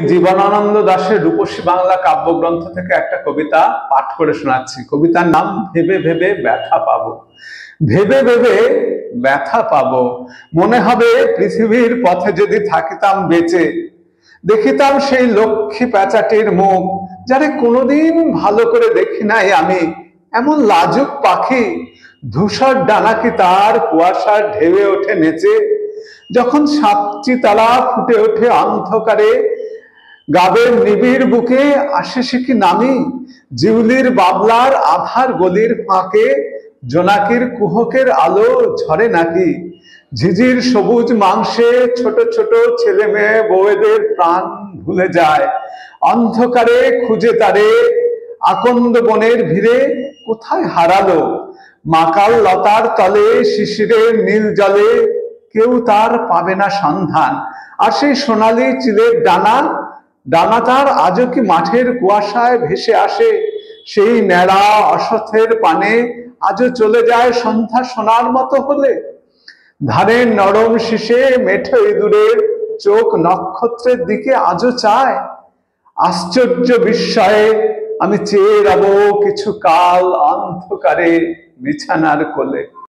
জীবনানন্দ দাশের রূপসী বাংলা কাব্যগ্রন্থ থেকে একটা কবিতা পাঠ করে শোনাচ্ছি। কবিতার নাম ভেবে ভেবে ব্যথা পাবো। ভেবে ভেবে ব্যথা পাবো, মনে হবে পৃথিবীর পথে যদি থাকিতাম বেঁচে, দেখিতাম সেই লক্ষ্মী প্যাঁচাটির মুখ, যারে কোনোদিন ভালো করে দেখি নাই আমি। এমন লাজুক পাখি, ধূসর ডানা কি তার কুয়াশার ঢেউয়ে ওঠে নেচে। যখন সাতটি তারা ফুটে ওঠে অন্ধকারে, গাবের নিবিড় বুকে আসে সে কি নামি। জিউলির বাবলার আধার গলির ফাঁকে জোনাকির কুহকের আলো ঝরে নাকি। ঝিঝির সবুজ মাংসে ছোট ছোট ছেলে মেয়ে বউয়েদের প্রাণ ভুলে যায়। অন্ধকারে খুঁজে তারে আকন্দ বনের ভিড়ে কোথায় হারালো। মাকাল লতার তলে শিশিরের নীল জলে কেউ তার পাবে না সন্ধান। আর সেই সোনালি চিলের ডানা, ডানা তার আজও কি মাঠের কুয়াশায় ভেসে আসে। সেই ন্যাড়া অসথের পানে আজও চলে যায় সন্ধ্যা সোনার মতো হলে। ধানের নরম শীষে মেঠো ইঁদুরের চোখ নক্ষত্রের দিকে আজও চায়। আশ্চর্য বিস্ময়ে আমি চেয়ে রব কিছু কাল অন্ধকারে বিছানার কোলে।